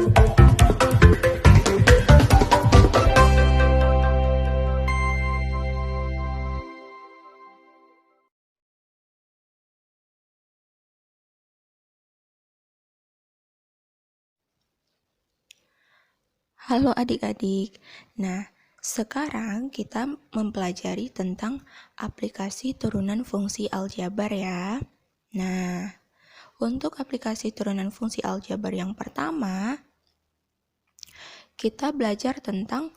Halo adik-adik. Nah, sekarang kita mempelajari tentang aplikasi turunan fungsi aljabar ya. Nah, untuk aplikasi turunan fungsi aljabar yang pertama, kita belajar tentang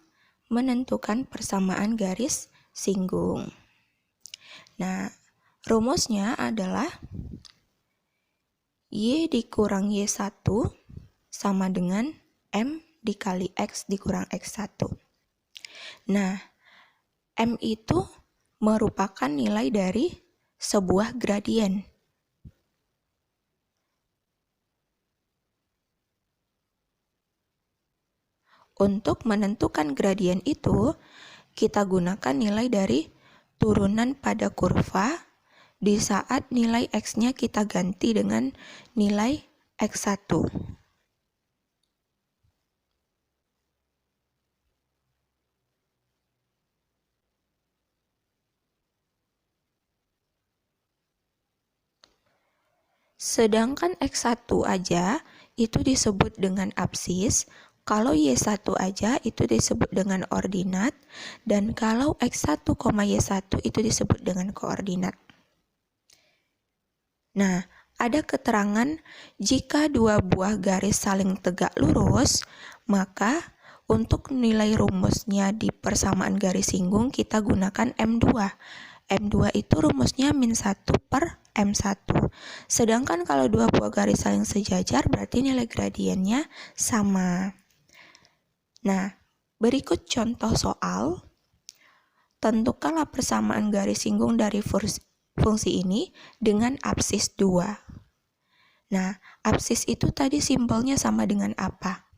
menentukan persamaan garis singgung. Nah, rumusnya adalah Y dikurang Y1 sama dengan M dikali X dikurang X1. Nah, M itu merupakan nilai dari sebuah gradien. Untuk menentukan gradien itu, kita gunakan nilai dari turunan pada kurva di saat nilai X-nya kita ganti dengan nilai X1. Sedangkan X1 aja itu disebut dengan absis, kalau Y1 aja itu disebut dengan ordinat, dan kalau X1, Y1 itu disebut dengan koordinat. Nah, ada keterangan jika dua buah garis saling tegak lurus, maka untuk nilai rumusnya di persamaan garis singgung kita gunakan M2. M2 itu rumusnya -1 per M1. Sedangkan kalau dua buah garis saling sejajar berarti nilai gradiennya sama. Nah, berikut contoh soal. Tentukanlah persamaan garis singgung dari fungsi ini dengan absis 2. Nah, absis itu tadi simbolnya sama dengan apa?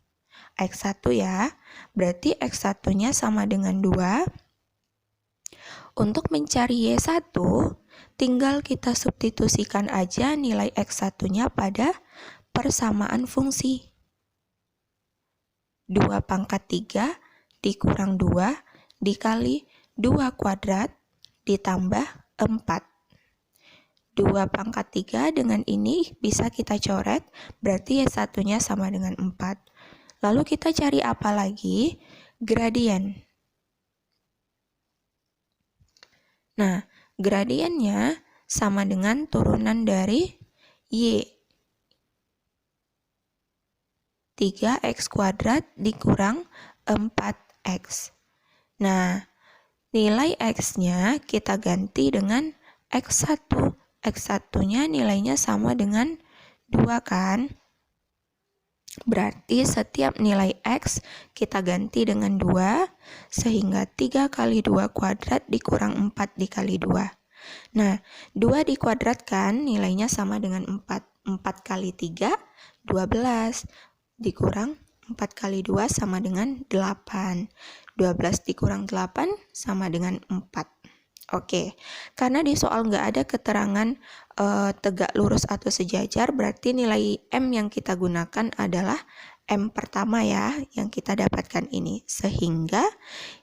X1 ya, berarti X1-nya sama dengan 2. Untuk mencari Y1, tinggal kita substitusikan aja nilai X1-nya pada persamaan fungsi. 2 pangkat 3 dikurang 2 dikali 2 kuadrat ditambah 4. 2 pangkat 3 dengan ini bisa kita coret, berarti Y1-nya sama dengan 4. Lalu kita cari apa lagi? Gradien. Nah, gradiennya sama dengan turunan dari Y. 3X kuadrat dikurang 4X. Nah, nilai X-nya kita ganti dengan X1. X1-nya nilainya sama dengan 2 kan? Berarti setiap nilai X kita ganti dengan 2, sehingga 3 kali 2 kuadrat dikurang 4 dikali 2. Nah, 2 dikuadratkan nilainya sama dengan 4. 4 kali 3, 12. Dikurang 4 kali 2 sama dengan 8. 12 dikurang 8 sama dengan 4. Oke, karena di soal nggak ada keterangan tegak lurus atau sejajar, berarti nilai M yang kita gunakan adalah M pertama ya, yang kita dapatkan ini. Sehingga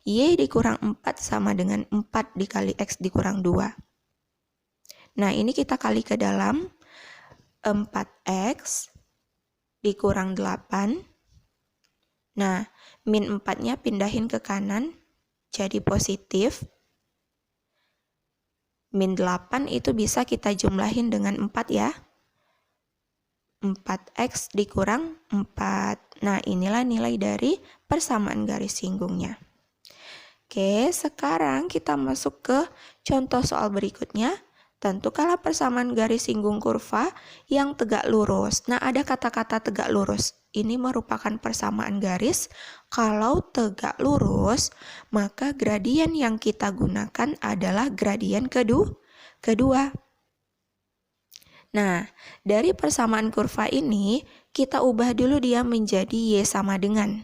Y dikurang 4 sama dengan 4 dikali X dikurang 2. Nah, ini kita kali ke dalam, 4X dikurang 8. Nah, min 4-nya pindahin ke kanan, jadi positif. Min 8 itu bisa kita jumlahin dengan 4 ya. 4X dikurang 4. Nah, inilah nilai dari persamaan garis singgungnya. Oke, sekarang kita masuk ke contoh soal berikutnya. Tentukanlah persamaan garis singgung kurva yang tegak lurus. Nah, ada kata-kata tegak lurus. Ini merupakan persamaan garis. Kalau tegak lurus, maka gradien yang kita gunakan adalah gradien kedua. Nah, dari persamaan kurva ini, kita ubah dulu dia menjadi Y sama dengan.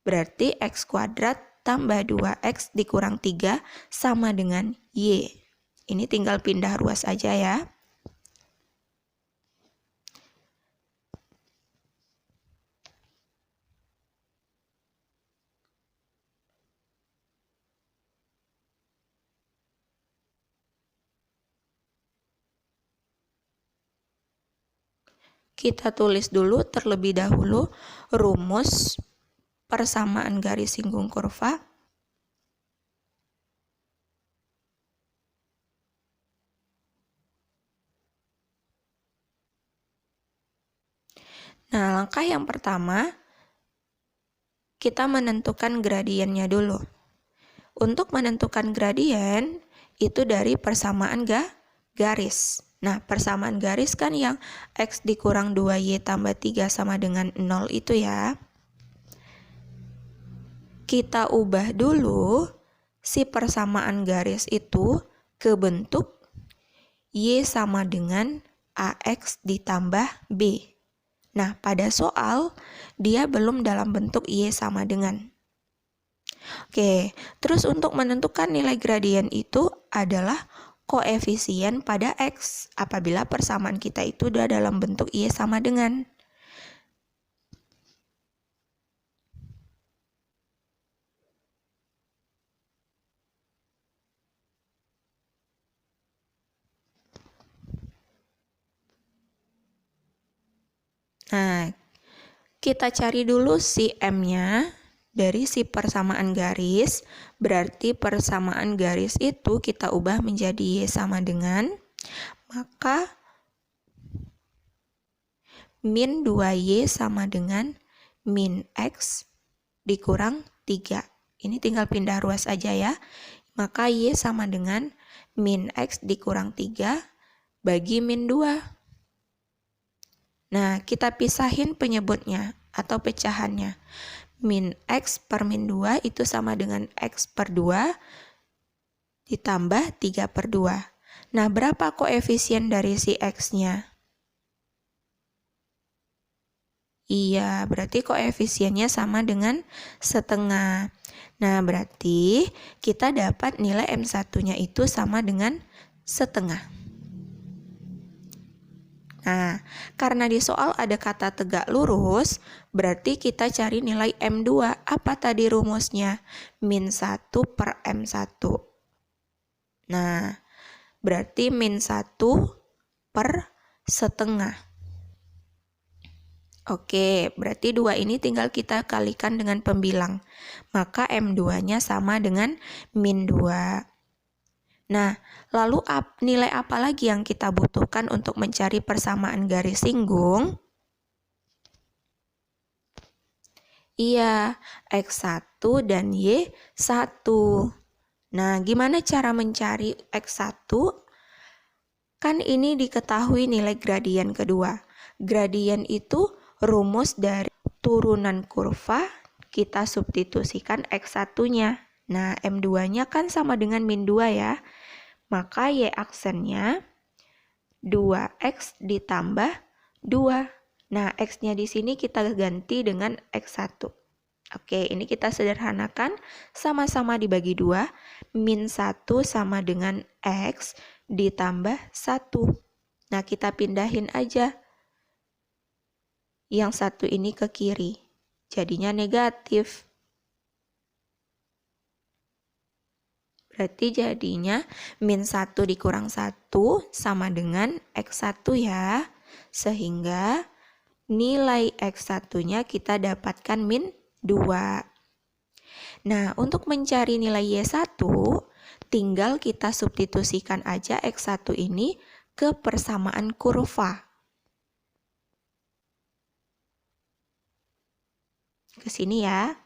Berarti X kuadrat tambah 2X dikurang 3 sama dengan Y. Ini tinggal pindah ruas aja ya. Kita tulis dulu terlebih dahulu rumus persamaan garis singgung kurva. Nah, langkah yang pertama, kita menentukan gradiennya dulu. Untuk menentukan gradien, itu dari persamaan garis. Nah, persamaan garis kan yang X dikurang 2Y tambah 3 sama dengan 0 itu ya. Kita ubah dulu si persamaan garis itu ke bentuk Y sama dengan AX ditambah B. Nah, pada soal, dia belum dalam bentuk Y sama dengan. Oke, terus untuk menentukan nilai gradien itu adalah koefisien pada X apabila persamaan kita itu udah dalam bentuk Y sama dengan. Nah, kita cari dulu si M-nya dari si persamaan garis. Berarti persamaan garis itu kita ubah menjadi Y sama dengan, maka min 2Y sama dengan min X dikurang 3. Ini tinggal pindah ruas aja ya. Maka Y sama dengan min X dikurang 3 bagi min 2. Nah, kita pisahin penyebutnya atau pecahannya. Min X per min 2 itu sama dengan X per 2 ditambah 3 per 2. Nah, berapa koefisien dari si X-nya? Iya, berarti koefisiennya sama dengan setengah. Nah, berarti kita dapat nilai M1-nya itu sama dengan setengah. Nah, karena di soal ada kata tegak lurus, berarti kita cari nilai M2. Apa tadi rumusnya? Min 1 per M1. Nah, berarti min 1 per setengah. Oke, berarti 2 ini tinggal kita kalikan dengan pembilang. Maka M2-nya sama dengan min 2. Nah, lalu nilai apa lagi yang kita butuhkan untuk mencari persamaan garis singgung? Iya, X1 dan Y1. Nah, gimana cara mencari X1? Kan ini diketahui nilai gradien kedua. Gradien itu rumus dari turunan kurva, kita substitusikan X1-nya. Nah, M2-nya kan sama dengan min 2 ya. Maka Y aksennya 2X ditambah 2. Nah, X-nya di sini kita ganti dengan X1. Oke, ini kita sederhanakan. Sama-sama dibagi 2. Min 1 sama dengan X ditambah 1. Nah, kita pindahin aja. Yang satu ini ke kiri. Jadinya negatif. Berarti jadinya min 1 dikurang 1 sama dengan X1 ya. Sehingga nilai X1-nya kita dapatkan min 2. Nah, untuk mencari nilai Y1, tinggal kita substitusikan aja X1 ini ke persamaan kurva. Ke sini ya.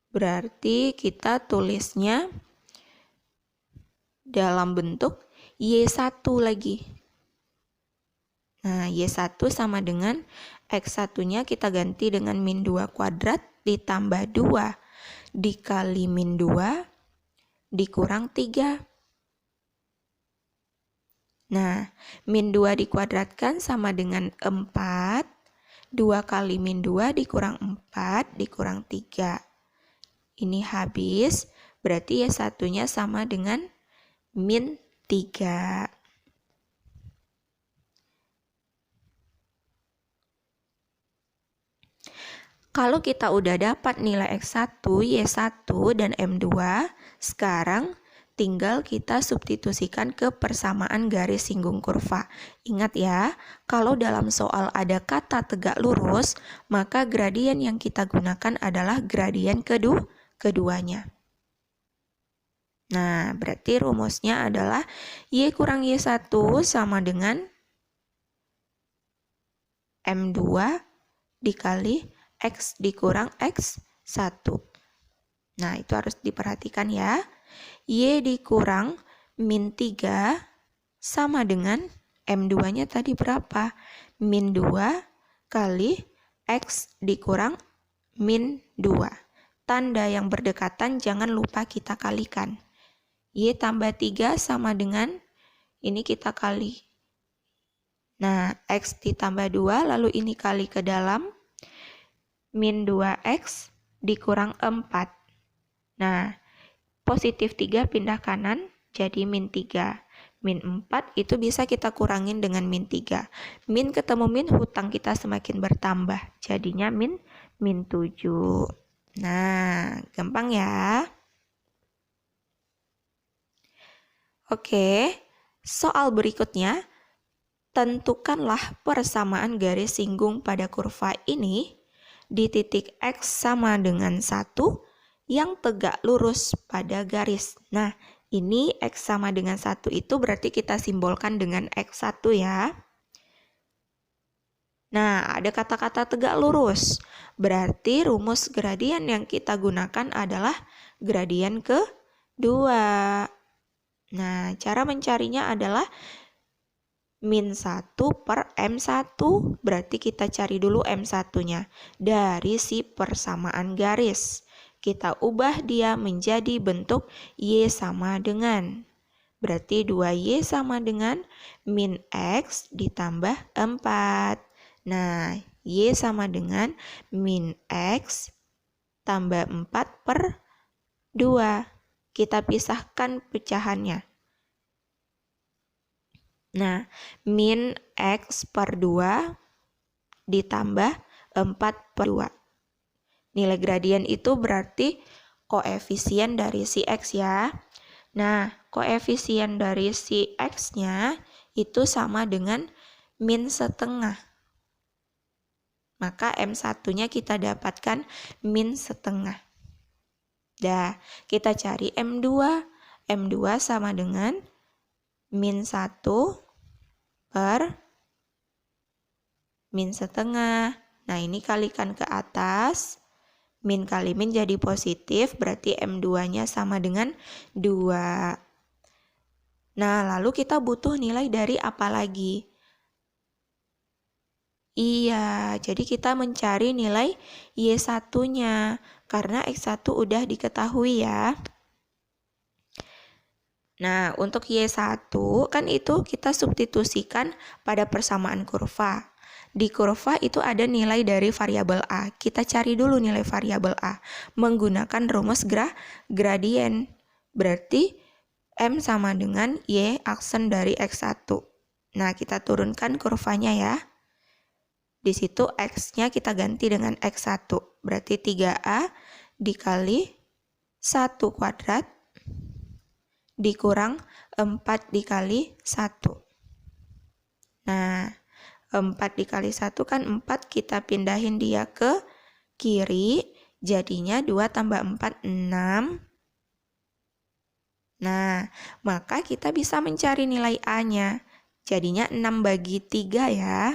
Berarti kita tulisnya dalam bentuk Y1 lagi. Nah, Y1 sama dengan X1-nya kita ganti dengan min 2 kuadrat ditambah 2 dikali min 2 dikurang 3. Nah, min 2 dikuadratkan sama dengan 4. 2 kali min 2 dikurang 4 dikurang 3. Ini habis, berarti Y1-nya sama dengan min 3. Kalau kita udah dapat nilai X1, Y1, dan M2, sekarang tinggal kita substitusikan ke persamaan garis singgung kurva. Ingat ya, kalau dalam soal ada kata tegak lurus, maka gradien yang kita gunakan adalah gradien keduanya. Nah, berarti rumusnya adalah Y kurang Y1 sama dengan M2 dikali X dikurang X1. Nah, itu harus diperhatikan ya. Y dikurang min 3 sama dengan M2-nya tadi berapa? Min 2 kali X dikurang min 2. Tanda yang berdekatan jangan lupa kita kalikan. Y tambah 3 sama dengan, ini kita kali. Nah, X ditambah 2, lalu ini kali ke dalam. Min 2X dikurang 4. Nah, positif 3 pindah kanan jadi min 3. Min 4 itu bisa kita kurangin dengan min 3. Min ketemu min, hutang kita semakin bertambah. Jadinya min 7. Nah, gampang ya. Oke, soal berikutnya. Tentukanlah persamaan garis singgung pada kurva ini di titik X sama dengan 1 yang tegak lurus pada garis. Nah, ini X sama dengan 1 itu berarti kita simbolkan dengan X1 ya. Nah, ada kata-kata tegak lurus. Berarti rumus gradien yang kita gunakan adalah gradien kedua. Nah, cara mencarinya adalah min 1 per M1. Berarti kita cari dulu M1-nya dari si persamaan garis. Kita ubah dia menjadi bentuk Y sama dengan. Berarti 2Y sama dengan min X ditambah 4. Nah, Y sama dengan min X tambah 4 per 2. Kita pisahkan pecahannya. Nah, min X per 2 ditambah 4 per 2. Nilai gradien itu berarti koefisien dari si X ya. Nah, koefisien dari si X-nya itu sama dengan min setengah. Maka M1-nya kita dapatkan min setengah. Dah, kita cari M2. M2 sama dengan min 1 per min setengah. Nah, ini kalikan ke atas. Min kali min jadi positif, berarti M2-nya sama dengan 2. Nah, lalu kita butuh nilai dari apa lagi? Iya, jadi kita mencari nilai Y1-nya, karena X1 udah diketahui ya. Nah, untuk Y1 kan itu kita substitusikan pada persamaan kurva. Di kurva itu ada nilai dari variabel A. Kita cari dulu nilai variabel A menggunakan rumus gradien. Berarti M sama dengan Y aksen dari X1. Nah, kita turunkan kurvanya ya. Di situ X-nya kita ganti dengan X1. Berarti 3A dikali 1 kuadrat dikurang 4 dikali 1. Nah, 4 dikali 1 kan 4, kita pindahin dia ke kiri, jadinya 2 tambah 4, 6. Nah, maka kita bisa mencari nilai A-nya. Jadinya 6 bagi 3 ya.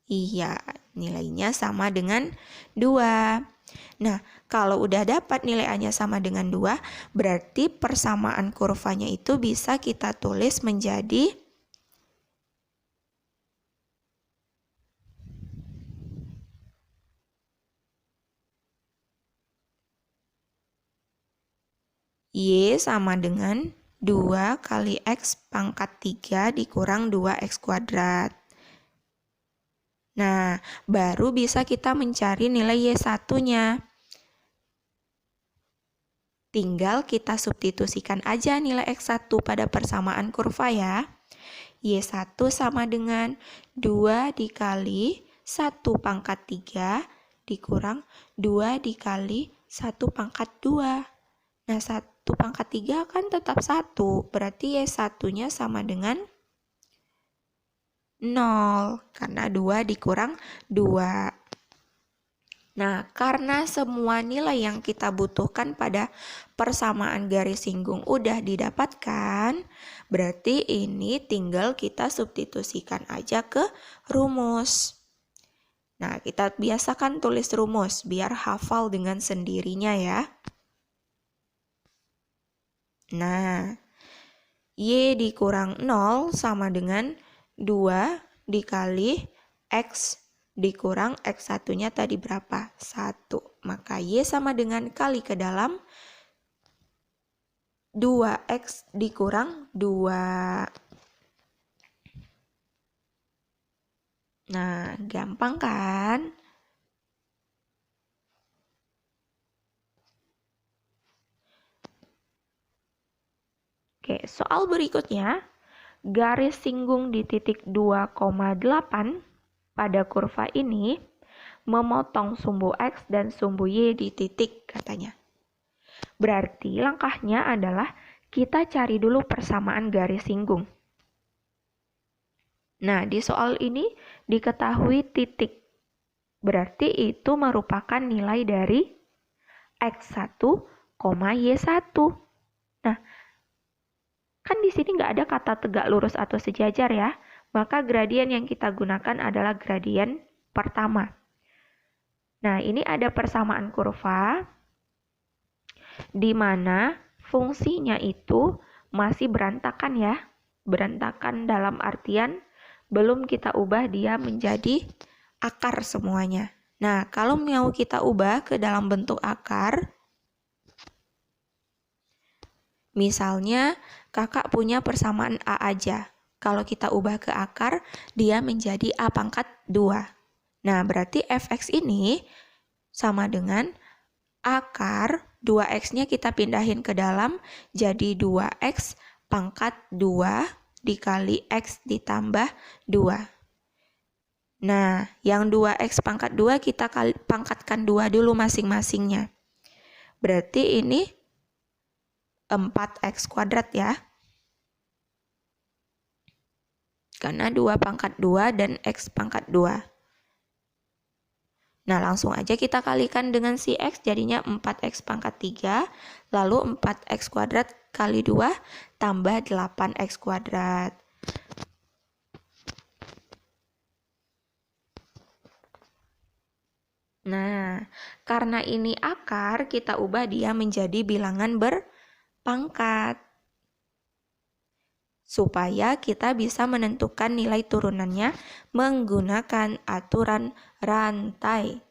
Iya, nilainya sama dengan 2. Nah, kalau udah dapat nilai A-nya sama dengan 2, berarti persamaan kurvanya itu bisa kita tulis menjadi Y sama dengan 2 kali X pangkat 3 dikurang 2X kuadrat. Nah, baru bisa kita mencari nilai Y1-nya. Tinggal kita substitusikan aja nilai X1 pada persamaan kurva ya. Y1 sama dengan 2 dikali 1 pangkat 3 dikurang 2 dikali 1 pangkat 2. Nah, 1 pangkat 3 kan tetap 1, berarti Y1-nya sama dengan 0, karena 2 dikurang 2. Nah, karena semua nilai yang kita butuhkan pada persamaan garis singgung udah didapatkan, berarti ini tinggal kita substitusikan aja ke rumus. Nah, kita biasakan tulis rumus biar hafal dengan sendirinya ya. Nah, Y dikurang 0 sama dengan 2 dikali X dikurang X1-nya tadi berapa? 1. Maka Y sama dengan kali ke dalam 2X dikurang 2. Nah, gampang kan? Oke, soal berikutnya. Garis singgung di titik 2,8 pada kurva ini memotong sumbu X dan sumbu Y di titik katanya. Berarti langkahnya adalah kita cari dulu persamaan garis singgung. Nah, di soal ini diketahui titik. Berarti itu merupakan nilai dari X1, Y1. Nah, kan di sini nggak ada kata tegak lurus atau sejajar ya. Maka gradien yang kita gunakan adalah gradien pertama. Nah, ini ada persamaan kurva di mana fungsinya itu masih berantakan ya. Berantakan dalam artian belum kita ubah dia menjadi akar semuanya. Nah, kalau mau kita ubah ke dalam bentuk akar, misalnya kakak punya persamaan A aja. Kalau kita ubah ke akar, dia menjadi A pangkat 2. Nah, berarti fx ini sama dengan akar 2x-nya kita pindahin ke dalam, jadi 2x pangkat 2 dikali x ditambah 2. Nah, yang 2x pangkat 2 kita pangkatkan 2 dulu masing-masingnya. Berarti ini 4x kuadrat ya. Karena 2 pangkat 2 dan x pangkat 2. Nah, langsung aja kita kalikan dengan si x, jadinya 4x pangkat 3, lalu 4x kuadrat kali 2 tambah 8x kuadrat. Nah, karena ini akar, kita ubah dia menjadi bilangan berpangkat. Supaya kita bisa menentukan nilai turunannya menggunakan aturan rantai.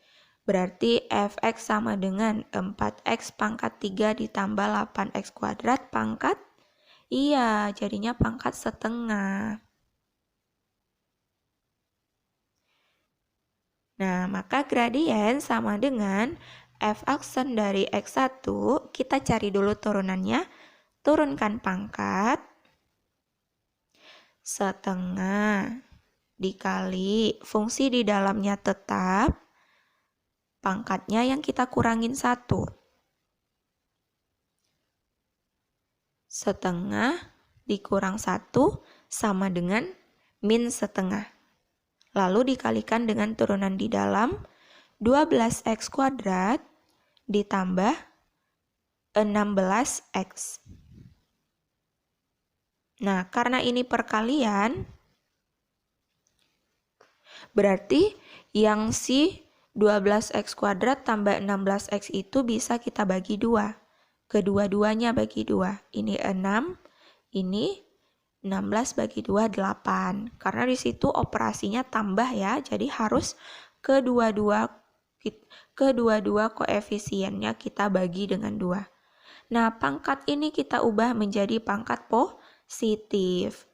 Berarti fx sama dengan 4x pangkat 3 ditambah 8x kuadrat pangkat. Iya, jadinya pangkat setengah. Nah, maka gradien sama dengan f aksen dari x1, kita cari dulu turunannya. Turunkan pangkat. Setengah dikali fungsi di dalamnya tetap, pangkatnya yang kita kurangin 1. Setengah dikurang 1 sama dengan min setengah. Lalu dikalikan dengan turunan di dalam 12x kuadrat ditambah 16x. Nah, karena ini perkalian, berarti yang si 12x kuadrat tambah 16x itu bisa kita bagi 2. Kedua-duanya bagi 2. Ini 6, ini 16 bagi 2, 8. Karena di situ operasinya tambah ya, jadi harus kedua-dua koefisiennya kita bagi dengan 2. Nah, pangkat ini kita ubah menjadi pangkat positif.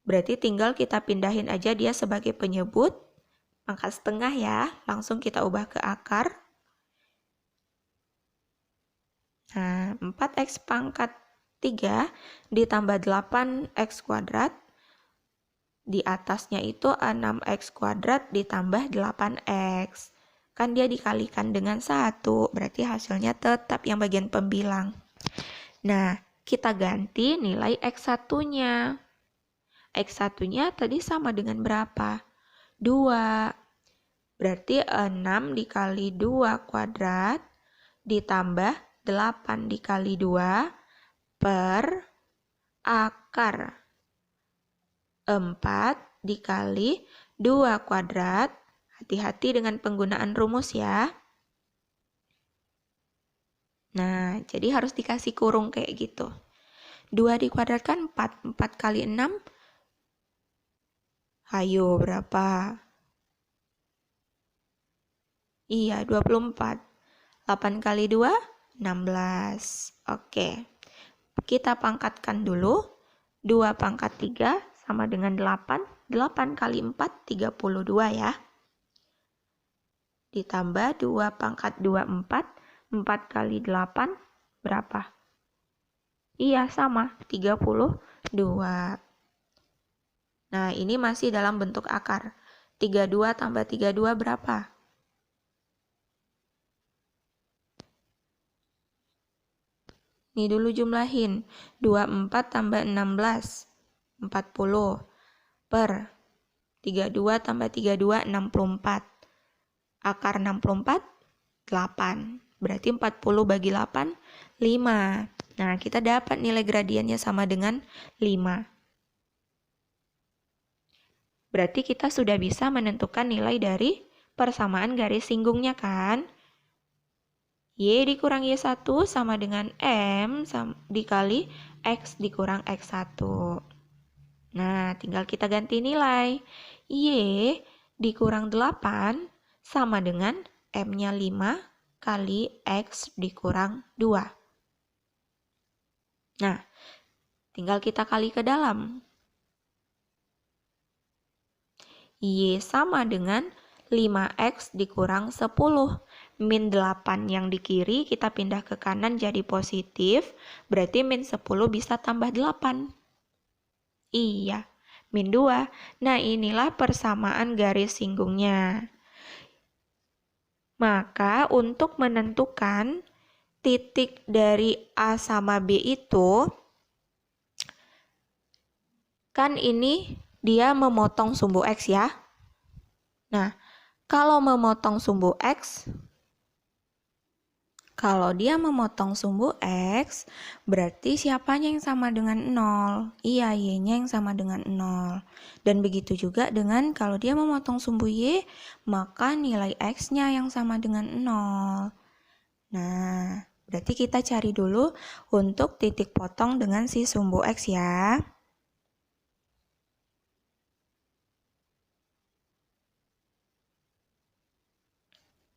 Berarti tinggal kita pindahin aja dia sebagai penyebut pangkat setengah ya. Langsung kita ubah ke akar. Nah, 4x pangkat 3 ditambah 8x kuadrat. Di atasnya itu 6x kuadrat ditambah 8x. Kan dia dikalikan dengan 1, berarti hasilnya tetap yang bagian pembilang. Nah, kita ganti nilai X1-nya. X1-nya tadi sama dengan berapa? 2. Berarti 6 dikali 2 kuadrat ditambah 8 dikali 2 per akar 4 dikali 2 kuadrat. Hati-hati dengan penggunaan rumus ya. Nah, jadi harus dikasih kurung kayak gitu. 2 dikuadratkan 4. 4 kali 6. Ayo, berapa? Iya, 24. 8 kali 2, 16. Oke. Kita pangkatkan dulu. 2 pangkat 3 sama dengan 8. 8 kali 4, 32 ya. Ditambah 2 pangkat 2, 4. 4 kali 8, berapa? Iya, sama, 32. Nah, ini masih dalam bentuk akar. 32 tambah 32 berapa? Ini dulu jumlahin. 24 tambah 16, 40. Per 32 tambah 32, 64. Akar 64, 8. Berarti 40 bagi 8, 5. Nah, kita dapat nilai gradiennya sama dengan 5. Berarti kita sudah bisa menentukan nilai dari persamaan garis singgungnya kan? Y dikurang Y1 sama dengan M dikali X dikurang X1. Nah, tinggal kita ganti nilai. Y dikurang 8 sama dengan M-nya 5 kali X dikurang 2. Nah, tinggal kita kali ke dalam. Y sama dengan 5X dikurang 10. Min 8 yang di kiri kita pindah ke kanan jadi positif. Berarti min 10 bisa tambah 8. Iya, min 2. Nah, inilah persamaan garis singgungnya. Maka untuk menentukan titik dari A sama B itu, kan ini dia memotong sumbu X ya. Nah, kalau memotong sumbu X, kalau dia memotong sumbu X, berarti siapanya yang sama dengan 0? Iya, Y-nya yang sama dengan 0. Dan begitu juga dengan kalau dia memotong sumbu Y, maka nilai X-nya yang sama dengan 0. Nah, berarti kita cari dulu untuk titik potong dengan si sumbu X ya.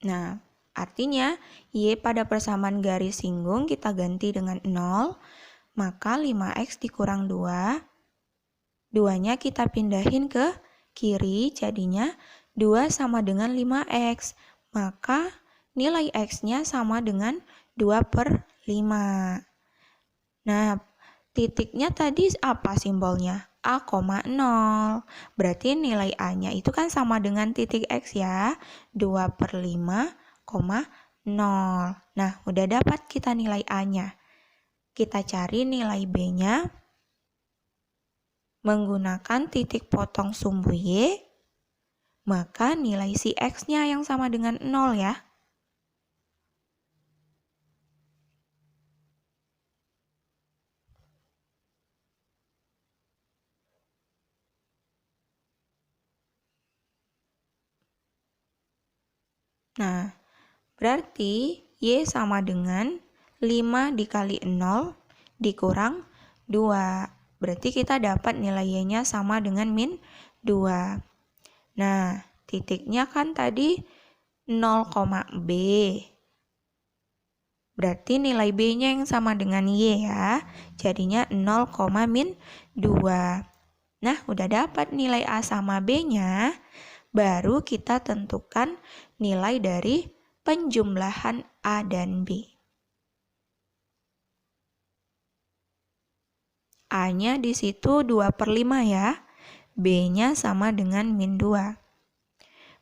Nah, artinya, Y pada persamaan garis singgung kita ganti dengan 0, maka 5X dikurang 2, 2-nya kita pindahin ke kiri, jadinya 2 sama dengan 5X, maka nilai X-nya sama dengan 2 per 5. Nah, titiknya tadi apa simbolnya? A, 0. Berarti nilai A-nya itu kan sama dengan titik X ya. 2 per 5, 0. Nah, udah dapat kita nilai A-nya. Kita cari nilai B-nya menggunakan titik potong sumbu Y. Maka nilai si X-nya yang sama dengan 0 ya. Nah, berarti Y sama dengan 5 dikali 0 dikurang 2. Berarti kita dapat nilai Y-nya sama dengan min 2. Nah, titiknya kan tadi 0, B. Berarti nilai B-nya yang sama dengan Y ya. Jadinya 0, min 2. Nah, udah dapat nilai A sama B-nya. Baru kita tentukan nilai dari penjumlahan A dan B. A-nya di situ 2 per 5 ya. B-nya sama dengan min 2.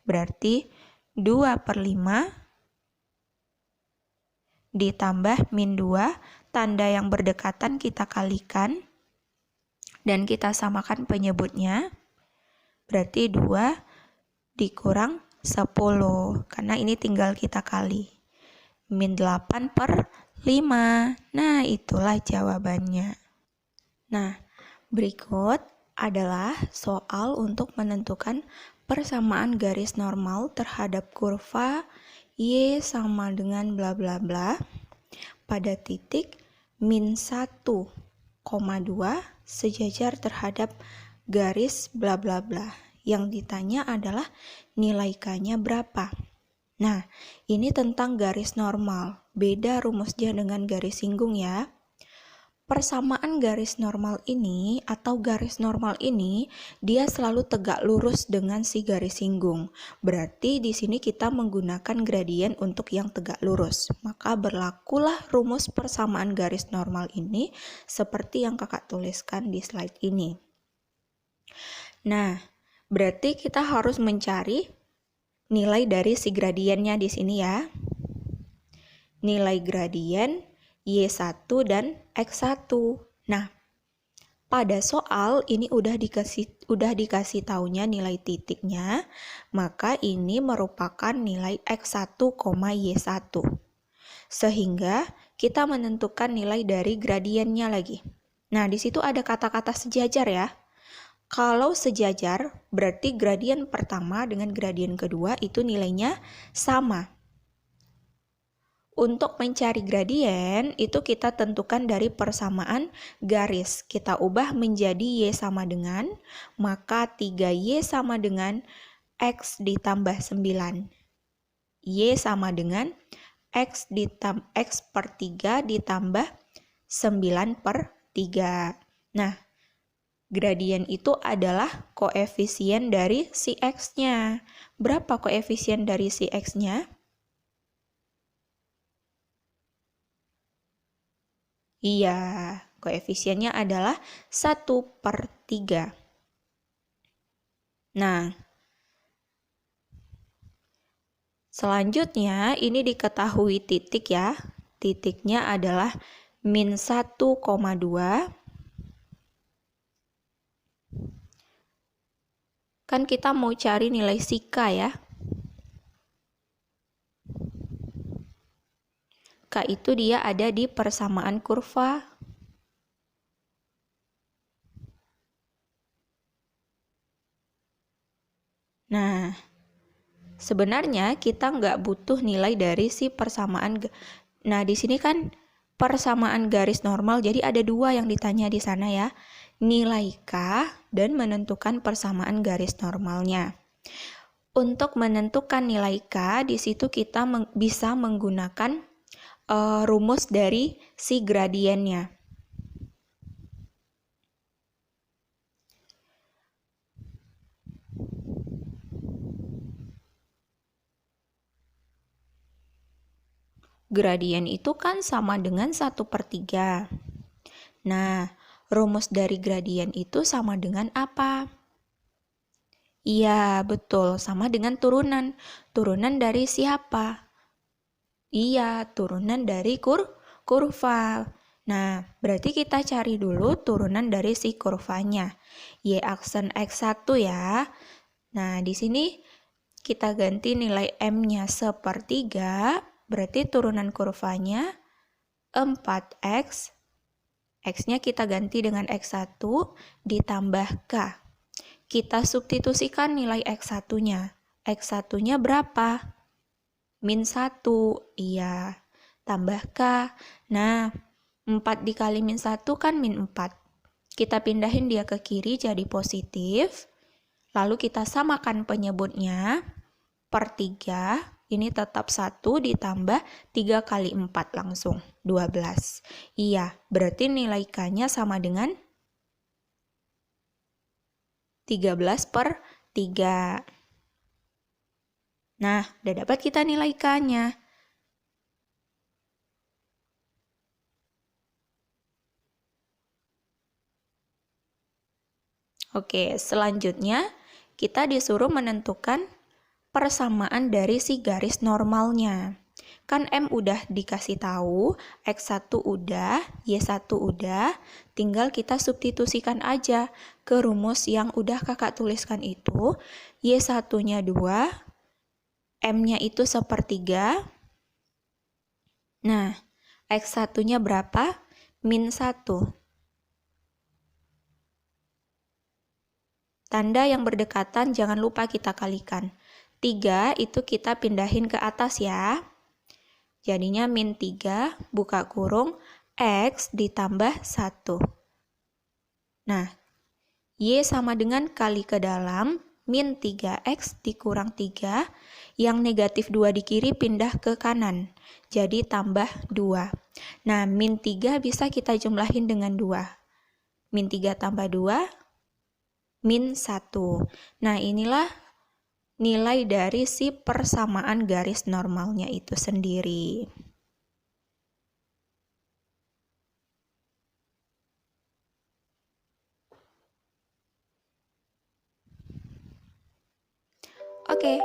Berarti 2/5 ditambah min 2, tanda yang berdekatan kita kalikan, dan kita samakan penyebutnya, berarti 2 dikurang 10, karena ini tinggal kita kali. Min 8/5. Nah, itulah jawabannya. Nah, berikut adalah soal untuk menentukan persamaan garis normal terhadap kurva Y sama dengan bla bla bla pada titik min 1,2 sejajar terhadap garis bla bla bla. Yang ditanya adalah nilai K-nya berapa. Nah, ini tentang garis normal. Beda rumusnya dengan garis singgung ya. Persamaan garis normal ini atau garis normal ini dia selalu tegak lurus dengan si garis singgung. Berarti di sini kita menggunakan gradien untuk yang tegak lurus. Maka berlakulah rumus persamaan garis normal ini seperti yang kakak tuliskan di slide ini. Nah, berarti kita harus mencari nilai dari si gradiennya di sini ya. Nilai gradien Y1 dan X1. Nah, pada soal ini udah dikasih taunya nilai titiknya, maka ini merupakan nilai X1, Y1. Sehingga kita menentukan nilai dari gradiennya lagi. Nah, di situ ada kata-kata sejajar ya. Kalau sejajar, berarti gradien pertama dengan gradien kedua itu nilainya sama. Untuk mencari gradien, itu kita tentukan dari persamaan garis. Kita ubah menjadi Y sama dengan, maka 3Y sama dengan X ditambah 9. Y sama dengan X per 3 ditambah 9/3. Nah, gradien itu adalah koefisien dari si X-nya. Berapa koefisien dari si X-nya? Iya, koefisiennya adalah 1/3. Nah, selanjutnya ini diketahui titik ya. Titiknya adalah min 1,2. Kan kita mau cari nilai si K ya. K itu dia ada di persamaan kurva. Nah, sebenarnya kita nggak butuh nilai dari si persamaan. Nah, di sini kan persamaan garis normal, jadi ada dua yang ditanya di sana ya. Nilai K dan menentukan persamaan garis normalnya. Untuk menentukan nilai K, di situ kita bisa menggunakan rumus dari si gradiennya. Gradien itu kan sama dengan 1/3. Nah, rumus dari gradien itu sama dengan apa? Iya, betul, sama dengan turunan. Turunan dari siapa? Iya, turunan dari kurva. Nah, berarti kita cari dulu turunan dari si kurvanya. Y aksen X1 ya. Nah, di sini kita ganti nilai M-nya 1/3, berarti turunan kurvanya 4X. X-nya kita ganti dengan X1 ditambah K. Kita substitusikan nilai X1-nya. X1-nya berapa? Min 1, iya, tambah K. Nah, 4 dikali min 1 kan min 4. Kita pindahin dia ke kiri jadi positif. Lalu kita samakan penyebutnya per 3. Ini tetap 1 ditambah 3 kali 4 langsung, 12. Iya, berarti nilai K-nya sama dengan 13/3. Nah, udah dapat kita nilai K-nya. Oke, selanjutnya kita disuruh menentukan persamaan dari si garis normalnya. Kan M udah dikasih tahu, X1 udah, Y1 udah, tinggal kita substitusikan aja ke rumus yang udah kakak tuliskan itu. Y1-nya 2, M-nya itu sepertiga. Nah, X1-nya berapa? Min 1. Tanda yang berdekatan jangan lupa kita kalikan. 3 itu kita pindahin ke atas ya. Jadinya min 3, buka kurung, X ditambah 1. Nah, Y sama dengan kali ke dalam, min 3X dikurang 3, yang negatif 2 di kiri pindah ke kanan, jadi tambah 2. Nah, min 3 bisa kita jumlahin dengan 2. Min 3 tambah 2, min 1. Nah, inilah nilai dari si persamaan garis normalnya itu sendiri. Oke,